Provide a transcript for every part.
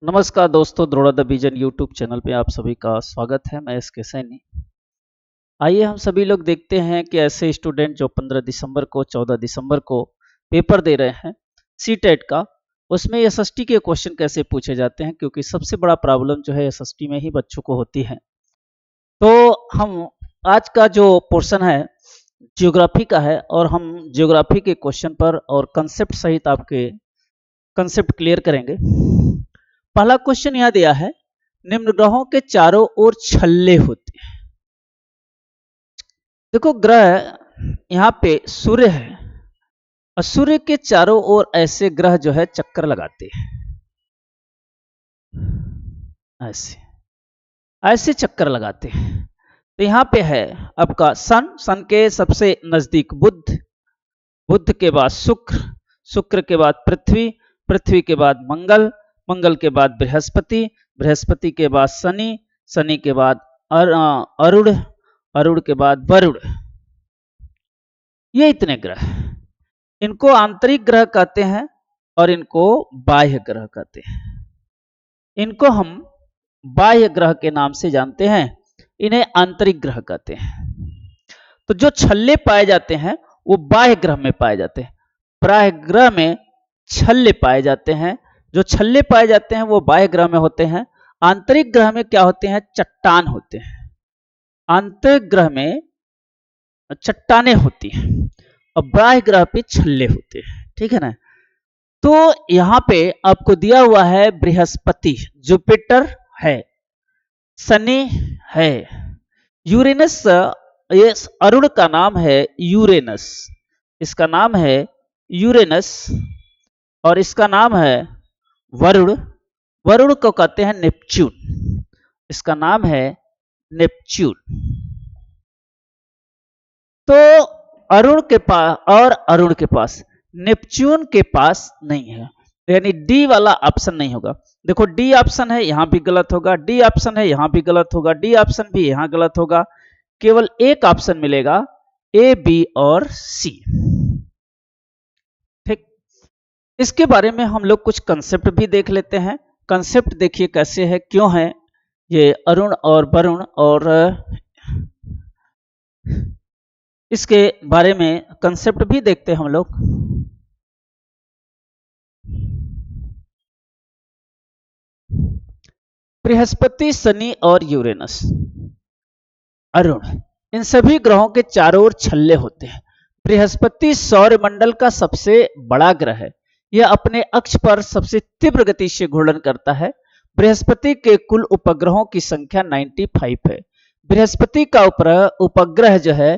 नमस्कार दोस्तों, द्रोड़ा the vision YouTube channel पे आप सभी का स्वागत है। मैं एसके सैनी। आइए हम सभी लोग देखते हैं कि ऐसे स्टूडेंट जो 15 दिसंबर को 14 दिसंबर को पेपर दे रहे हैं सीटेट का, उसमें एसएसटी के क्वेश्चन कैसे पूछे जाते हैं, क्योंकि सबसे बड़ा प्रॉब्लम जो है एसएसटी में ही बच्चों को होती है। तो हम आज का जो पोर्शन है जियोग्राफी का है, और हम जियोग्राफी के क्वेश्चन पर और कंसेप्ट सहित आपके कंसेप्ट क्लियर करेंगे। पहला क्वेश्चन यहां दिया है, निम्न ग्रहों के चारों ओर छल्ले होते हैं। देखो, ग्रह यहां पे सूर्य है और सूर्य के चारों ओर ऐसे ग्रह जो है चक्कर लगाते हैं, ऐसे ऐसे चक्कर लगाते हैं। तो यहां पे है आपका सन के सबसे नजदीक बुध, बुध के बाद शुक्र, शुक्र के बाद पृथ्वी, पृथ्वी के बाद मंगल, मंगल के बाद बृहस्पति, बृहस्पति के बाद शनि, शनि के बाद अरुण, अरुण के बाद वरुण। ये इतने ग्रह, इनको आंतरिक ग्रह कहते हैं और इनको बाह्य ग्रह कहते हैं। इनको हम बाह्य ग्रह के नाम से जानते हैं, इन्हें आंतरिक ग्रह कहते हैं। तो जो छल्ले पाए जाते हैं वो बाह्य ग्रह में पाए जाते हैं, प्राय ग्रह में छल्ले पाए जाते हैं। जो छल्ले पाए जाते हैं वो बाह्य ग्रह में होते हैं। आंतरिक ग्रह में क्या होते हैं? चट्टान होते हैं। आंतरिक ग्रह में चट्टाने होती हैं और बाह्य ग्रह पे छल्ले होते हैं। ठीक है ना? तो यहां पे आपको दिया हुआ है बृहस्पति, जुपिटर है, शनि है, यूरेनस, ये अरुण का नाम है यूरेनस, इसका नाम है यूरेनस, और इसका नाम है वरुण, वरुण को कहते हैं नेपच्यून, इसका नाम है नेपच्यून। तो अरुण के पास और अरुण के पास, नेपच्यून के पास नहीं है, यानी डी वाला ऑप्शन नहीं होगा। देखो, डी ऑप्शन है यहां भी गलत होगा, डी ऑप्शन है यहां भी गलत होगा, डी ऑप्शन भी यहां गलत होगा। केवल एक ऑप्शन मिलेगा, ए, बी और सी। ठीक, इसके बारे में हम लोग कुछ कंसेप्ट भी देख लेते हैं। कंसेप्ट देखिए कैसे है, क्यों है ये अरुण और वरुण, और इसके बारे में कंसेप्ट भी देखते हैं हम लोग। बृहस्पति, शनि और यूरेनस, अरुण, इन सभी ग्रहों के चारों ओर छल्ले होते हैं। बृहस्पति सौरमंडल का सबसे बड़ा ग्रह है, यह अपने अक्ष पर सबसे तीव्र गति से घूर्णन करता है। बृहस्पति के कुल उपग्रहों की संख्या 95 है। बृहस्पति का उपग्रह जो है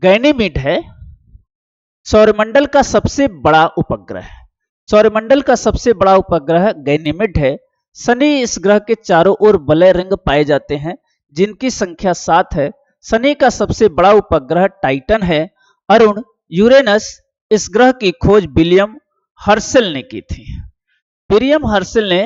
गैनीमीड है, सौरमंडल का सबसे बड़ा उपग्रह है। सौरमंडल का सबसे बड़ा उपग्रह गैनीमीड है। शनि, इस ग्रह के चारों ओर वलय रिंग पाए जाते हैं जिनकी संख्या 7 है। शनि का सबसे बड़ा उपग्रह टाइटन है। अरुण, यूरेनस, इस ग्रह की खोज विलियम हर्शेल ने की थी। विलियम हर्शेल ने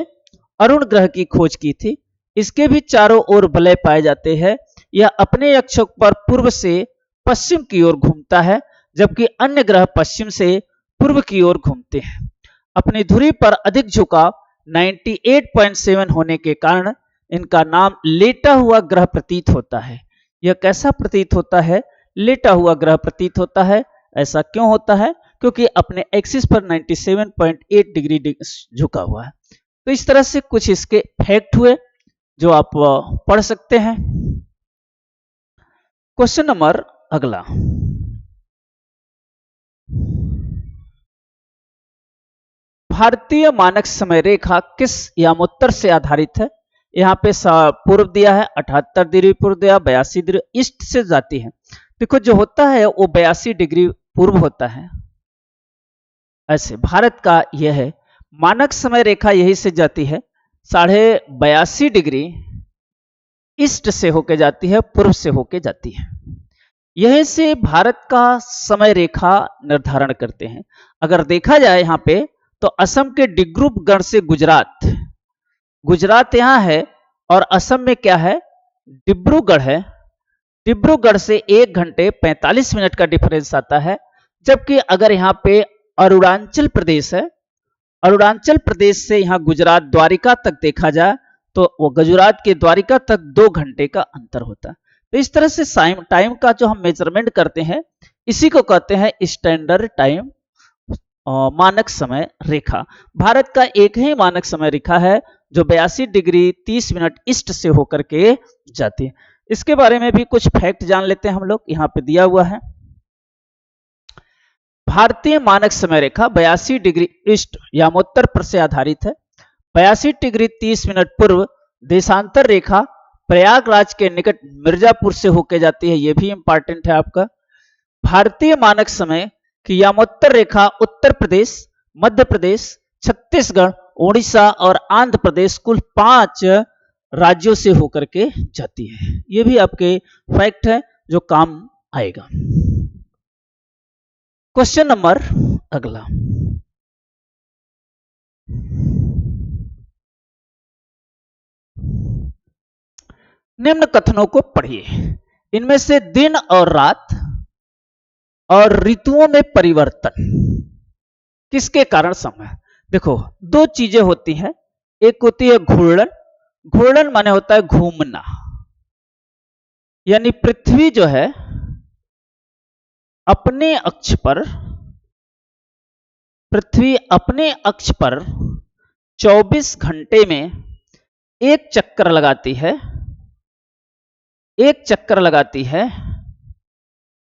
अरुण ग्रह की खोज की थी। इसके भी चारों ओर वलय पाए जाते हैं। यह अपने अक्ष पर पूर्व से पश्चिम की ओर घूमता है, जबकि अन्य ग्रह पश्चिम से पूर्व की ओर घूमते हैं। अपनी धुरी पर अधिक झुकाव 98.7 होने के कारण इनका नाम लेटा हुआ ग्रह प्रतीत होता है। यह कैसा प्रतीत होता है? लेटा हुआ ग्रह प्रतीत होता है। ऐसा क्यों होता है? क्योंकि अपने एक्सिस पर 97.8 डिग्री झुका हुआ है। तो इस तरह से कुछ इसके फैक्ट हुए जो आप पढ़ सकते हैं। क्वेश्चन नंबर अगला, भारतीय मानक समय रेखा किस यामोत्तर से आधारित है? यहाँ पे पूर्व दिया है 78 डिग्री पूर्व दिया, 82 डिग्री ईस्ट से जाती है। देखो, जो होता है वो 82 डिग्री पूर्व होता है। ऐसे भारत का यह है मानक समय रेखा, यही से जाती है 82.5 डिग्री ईस्ट से होके जाती है, पूर्व से होके जाती है। यहीं से भारत का समय रेखा निर्धारण करते हैं। अगर देखा जाए यहाँ पे, तो असम के डिब्रूगढ़ से गुजरात, गुजरात यहां है और असम में क्या है? डिब्रूगढ़ है। डिब्रूगढ़ से 1 घंटे 45 मिनट का डिफरेंस आता है। जबकि अगर यहाँ पे अरुणाचल प्रदेश है, अरुणाचल प्रदेश से यहाँ गुजरात द्वारिका तक देखा जाए तो वो गुजरात के द्वारिका तक 2 घंटे का अंतर होता है। तो इस तरह से टाइम का जो हम मेजरमेंट करते हैं इसी को कहते हैं स्टैंडर्ड टाइम, मानक समय रेखा। भारत का एक ही मानक समय रेखा है जो 82 डिग्री 30 मिनट ईस्ट से होकर के जाती है। इसके बारे में भी कुछ फैक्ट जान लेते हैं हम लोग, यहाँ पे दिया हुआ है। भारतीय मानक समय रेखा 82 डिग्री ईस्ट यामोत्तर पर से आधारित है। 82 डिग्री 30 मिनट पूर्व देशांतर रेखा प्रयागराज के निकट मिर्जापुर से होकर जाती है, यह भी इंपॉर्टेंट है आपका। भारतीय मानक समय की यामोत्तर रेखा उत्तर प्रदेश, मध्य प्रदेश, छत्तीसगढ़, उड़ीसा और आंध्र प्रदेश कुल 5 राज्यों से होकर के जाती है। यह भी आपके फैक्ट है जो काम आएगा। क्वेश्चन नंबर अगला, निम्न कथनों को पढ़िए। इनमें से दिन और रात और ऋतुओं में परिवर्तन किसके कारण समय। देखो 2 चीजें होती हैं, एक होती है घूर्णन। घूर्णन माने होता है घूमना, यानी पृथ्वी जो है अपने अक्ष पर, पृथ्वी अपने अक्ष पर 24 घंटे में एक चक्कर लगाती है, एक चक्कर लगाती है,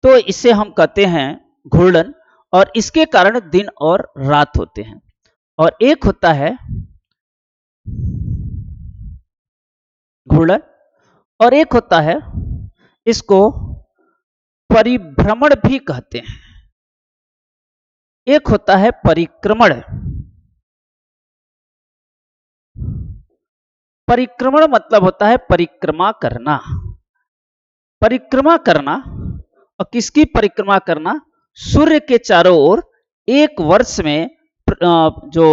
तो इसे हम कहते हैं घूर्णन। और इसके कारण दिन और रात होते हैं। और एक होता है घूर्णन और एक होता है, इसको परिभ्रमण भी कहते हैं। एक होता है परिक्रमण। परिक्रमण मतलब होता है परिक्रमा करना। परिक्रमा करना, और किसकी परिक्रमा करना, सूर्य के चारों ओर एक वर्ष में जो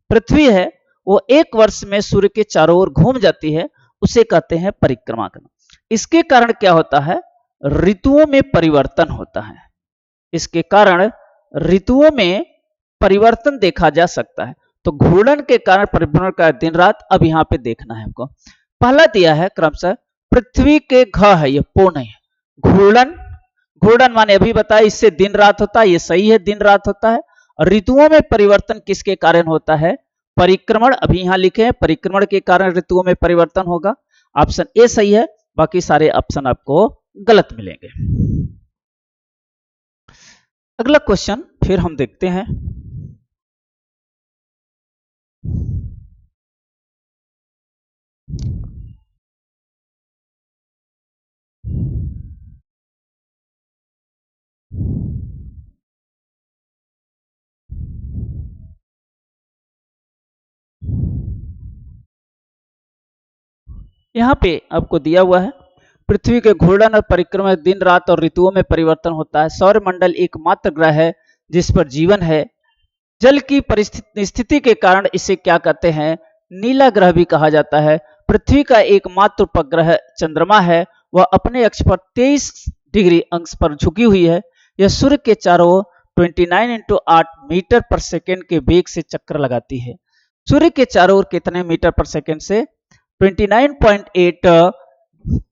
पृथ्वी है वो एक वर्ष में सूर्य के चारों ओर घूम जाती है, उसे कहते हैं परिक्रमा करना। इसके कारण क्या होता है, ऋतुओं में परिवर्तन होता है। इसके कारण ऋतुओं में परिवर्तन देखा जा सकता है। तो घूर्णन के कारण परिभ्रमण का दिन रात। अब यहां पे देखना है हमको, पहला दिया है क्रमशः पृथ्वी के घ है, ये पो नहीं है। घूर्णन, घूर्णन माने अभी बताया इससे दिन रात होता है, ये सही है, दिन रात होता है। ऋतुओं में परिवर्तन किसके कारण होता है, परिक्रमण। अभी यहां लिखे हैं परिक्रमण के कारण ऋतुओं में परिवर्तन होगा। ऑप्शन ए सही है, बाकी सारे ऑप्शन आपको गलत मिलेंगे। अगला क्वेश्चन फिर हम देखते हैं। यहां पे आपको दिया हुआ है पृथ्वी के घूर्णन और परिक्रमा दिन रात और ऋतुओं में परिवर्तन होता है। सौरमंडल एकमात्र ग्रह है जिस पर जीवन है। जल की परिस्थिति स्थिति के कारण इसे क्या कहते हैं, नीला ग्रह भी कहा जाता है। पृथ्वी का एकमात्र उपग्रह चंद्रमा है, वह अपने अक्ष पर 23 डिग्री अंश पर झुकी हुई है। यह सूर्य के चारों ओर 29 × 8 मीटर पर सेकेंड के वेग से चक्कर लगाती है। सूर्य के चारों ओर कितने मीटर पर सेकेंड से, 29.8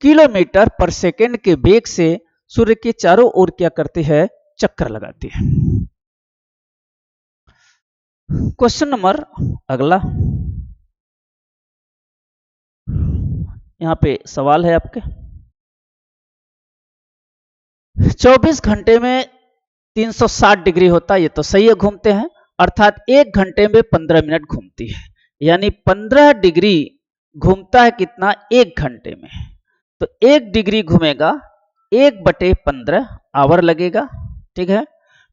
किलोमीटर पर सेकेंड के वेग से सूर्य के चारों ओर क्या करती है, चक्कर लगाती है। क्वेश्चन नंबर अगला, यहां पे सवाल है आपके, 24 घंटे में 360 डिग्री होता है, ये तो सही है, घूमते हैं। अर्थात 1 घंटे में 15 मिनट घूमती है, यानी 15 डिग्री घूमता है कितना, 1 घंटे में। तो 1 डिग्री घूमेगा 1/15 आवर लगेगा, ठीक है।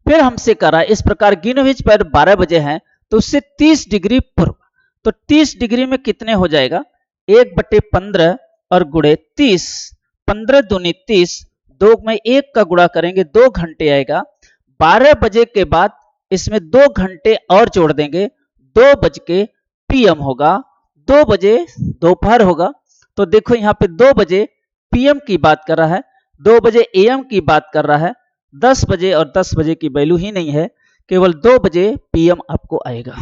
फिर हमसे करा इस प्रकार ग्रीनविच पर 12 बजे हैं तो उससे 30 डिग्री पूर्व, तो 30 डिग्री में कितने हो जाएगा, 1/15 और गुणे 30, 15 दूनी 30, 2 में 1 का गुणा करेंगे 2 घंटे आएगा। 12 बजे के बाद इसमें 2 घंटे और जोड़ देंगे, 2 बज के PM होगा, 2 बजे दोपहर होगा। तो देखो यहाँ पे 2 बजे PM की बात कर रहा है, 2 बजे AM की बात कर रहा है। 10 बजे और 10 बजे की वैल्यू ही नहीं है, केवल 2 बजे PM आपको आएगा।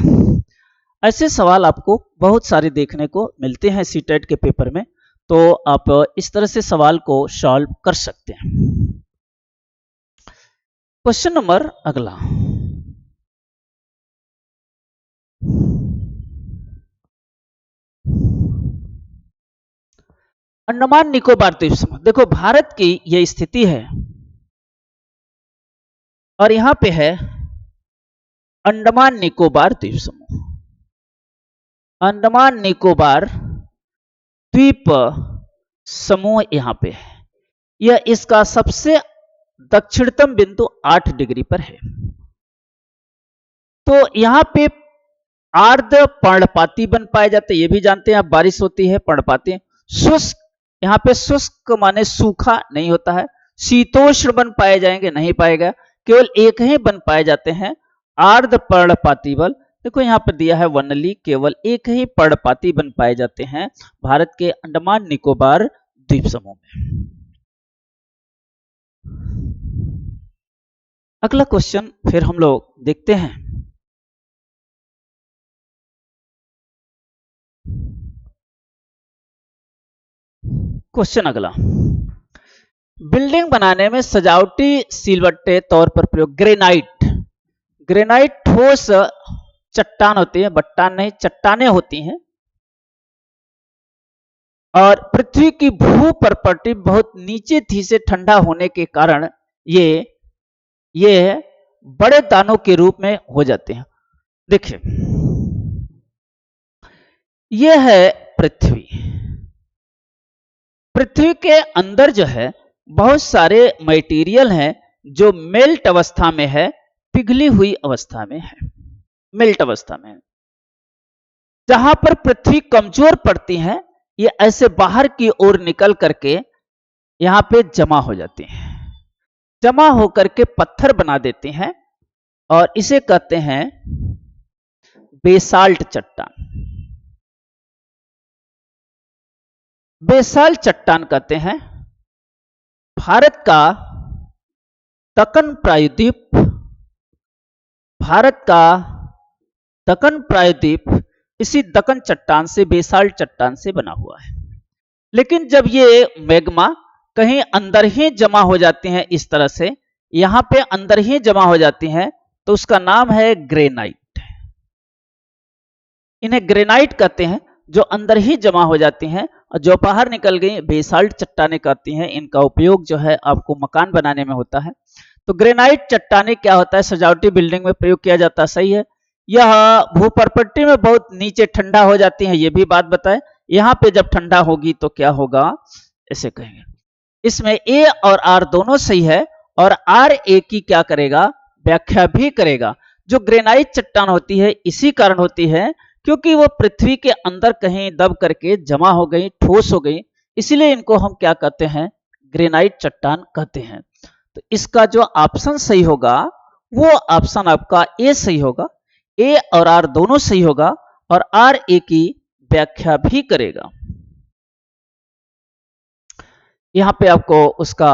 ऐसे सवाल आपको बहुत सारे देखने को मिलते हैं सीटेट के पेपर में, तो आप इस तरह से सवाल को सॉल्व कर सकते हैं। क्वेश्चन नंबर अगला, अंडमान निकोबार द्वीप समूह। देखो भारत की यह स्थिति है और यहां पे है अंडमान निकोबार द्वीप समूह। अंडमान निकोबार द्वीप समूह यहां पे है। यह इसका सबसे दक्षिणतम बिंदु 8 डिग्री पर है। तो यहां पे आर्द्र पर्णपाती वन पाए जाते हैं, ये भी जानते हैं आप, बारिश होती है पर्णपाती। शुष्क, यहाँ पे शुष्क माने सूखा नहीं होता है। शीतोष्ण वन पाए जाएंगे, नहीं पाएगा। केवल एक ही वन पाए जाते हैं, आर्द्र पर्णपाती वन। देखो यहाँ पर दिया है वनली, केवल एक ही पर्णपाती वन पाए जाते हैं भारत के अंडमान निकोबार द्वीप समूह में। अगला क्वेश्चन फिर हम लोग देखते हैं। क्वेश्चन अगला, बिल्डिंग बनाने में सजावटी सिलवट्टे तौर पर प्रयोग। ग्रेनाइट, ग्रेनाइट ठोस चट्टान होती है, बट्टान नहीं, चट्टानें होती हैं और पृथ्वी की भू प्रॉपर्टी बहुत नीचे थी से ठंडा होने के कारण ये बड़े दानों के रूप में हो जाते हैं। देखिए यह है पृथ्वी। पृथ्वी के अंदर जो है बहुत सारे मटेरियल हैं जो मेल्ट अवस्था में है, पिघली हुई अवस्था में है, मेल्ट अवस्था में है। जहां पर पृथ्वी कमजोर पड़ती है ये ऐसे बाहर की ओर निकल करके यहां पे जमा हो जाती हैं। जमा होकर के पत्थर बना देते हैं और इसे कहते हैं बेसाल्ट चट्टान। बेसाल्ट चट्टान कहते हैं। भारत का दक्कन प्रायद्वीप, भारत का दक्कन प्रायद्वीप इसी दक्कन चट्टान से, बेसाल्ट चट्टान से बना हुआ है। लेकिन जब ये मैग्मा कहीं अंदर ही जमा हो जाती हैं, इस तरह से यहां पे अंदर ही जमा हो जाती हैं, तो उसका नाम है ग्रेनाइट। इन्हें ग्रेनाइट कहते हैं, जो अंदर ही जमा हो जाती हैं और जो बाहर निकल गई बेसाल्ट चट्टानें कहती हैं। इनका उपयोग जो है आपको मकान बनाने में होता है। तो ग्रेनाइट चट्टानें क्या होता है, सजावटी बिल्डिंग में प्रयोग किया जाता है, सही है। यह भूप्रपट्टी में बहुत नीचे ठंडा हो जाती है, यह भी बात बताए। यहां पे जब ठंडा होगी तो क्या होगा, ऐसे कहेंगे। इसमें ए और आर दोनों सही है और आर ए की क्या करेगा, व्याख्या भी करेगा। जो ग्रेनाइट चट्टान होती है इसी कारण होती है क्योंकि वो पृथ्वी के अंदर कहीं दब करके जमा हो गई, ठोस हो गई, इसीलिए इनको हम क्या कहते हैं, ग्रेनाइट चट्टान कहते हैं। तो इसका जो ऑप्शन सही होगा वो ऑप्शन आपका ए सही होगा। ए और आर दोनों सही होगा और आर ए की व्याख्या भी करेगा। यहां पे आपको उसका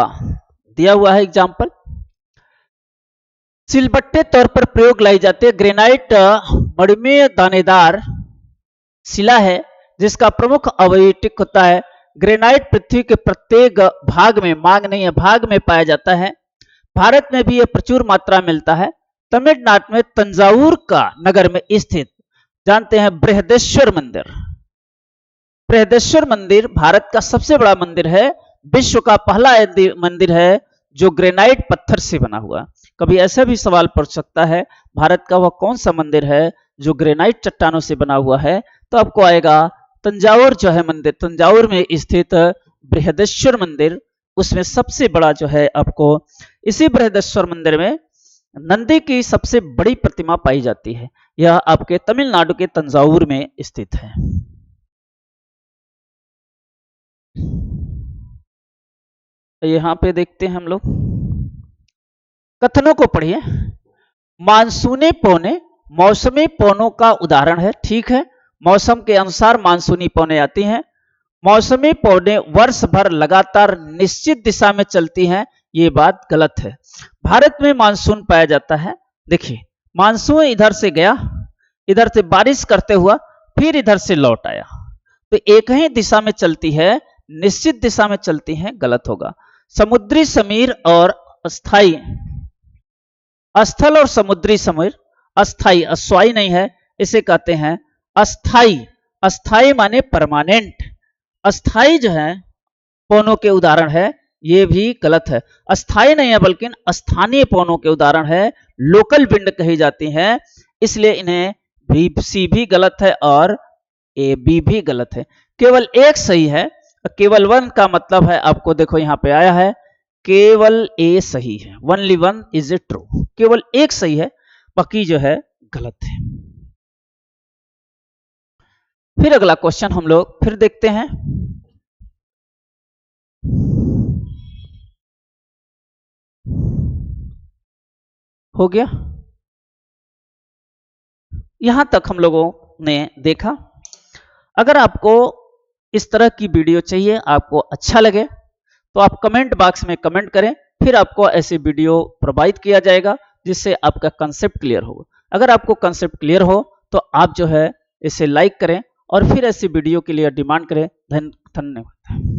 दिया हुआ है एग्जाम्पल। सिलबट्टे तौर पर प्रयोग लाई जाती है। ग्रेनाइट मणिमय दानेदार शिला है जिसका प्रमुख अवयविक होता है। ग्रेनाइट पृथ्वी के प्रत्येक भाग में, मांग नहीं है, भाग में पाया जाता है। भारत में भी यह प्रचुर मात्रा मिलता है। तमिलनाडु में तंजावुर का नगर में स्थित, जानते हैं, बृहदेश्वर मंदिर। बृहदेश्वर मंदिर भारत का सबसे बड़ा मंदिर है, विश्व का पहला मंदिर है जो ग्रेनाइट पत्थर से बना हुआ। कभी ऐसा भी सवाल पूछ सकता है भारत का वह कौन सा मंदिर है जो ग्रेनाइट चट्टानों से बना हुआ है, तो आपको आएगा तंजावुर जो है मंदिर, तंजावुर में स्थित बृहदेश्वर मंदिर, उसमें सबसे बड़ा जो है आपको, इसी बृहदेश्वर मंदिर में नंदी की सबसे बड़ी प्रतिमा पाई जाती है। यह आपके तमिलनाडु के तंजावुर में स्थित है। यहां पे देखते हैं हम लोग, कथनों को पढ़िए। मानसूनी पौने मौसमी पौनों का उदाहरण है, ठीक है, मौसम के अनुसार मानसूनी पौने आती हैं। मौसमी पौने वर्ष भर लगातार निश्चित दिशा में चलती हैं, ये बात गलत है। भारत में मानसून पाया जाता है। देखिए मानसून इधर से गया, इधर से बारिश करते हुआ फिर इधर से लौट आया, तो एक ही दिशा में चलती है, निश्चित दिशा में चलती है, गलत होगा। समुद्री समीर और अस्थाई, स्थल और समुद्री समीर, अस्थाई, अस्वाई नहीं है, इसे कहते हैं अस्थाई। अस्थाई माने परमानेंट, अस्थाई जो है पौनों के उदाहरण है, ये भी गलत है। अस्थाई नहीं है बल्कि स्थानीय पौनों के उदाहरण है, लोकल विंड कही जाती है, इसलिए इन्हें बी सी भी गलत है और ए बी भी गलत है। केवल एक सही है, केवल वन का मतलब है, आपको देखो यहां पे आया है, केवल ए सही है, only one is a true, केवल एक सही है, बाकी जो है गलत है। फिर अगला क्वेश्चन हम लोग फिर देखते हैं। हो गया, यहां तक हम लोगों ने देखा। अगर आपको इस तरह की वीडियो चाहिए, आपको अच्छा लगे, तो आप कमेंट बॉक्स में कमेंट करें, फिर आपको ऐसी वीडियो प्रोवाइड किया जाएगा जिससे आपका कंसेप्ट क्लियर होगा। अगर आपको कंसेप्ट क्लियर हो तो आप जो है इसे लाइक करें और फिर ऐसी वीडियो के लिए डिमांड करें। धन्यवाद।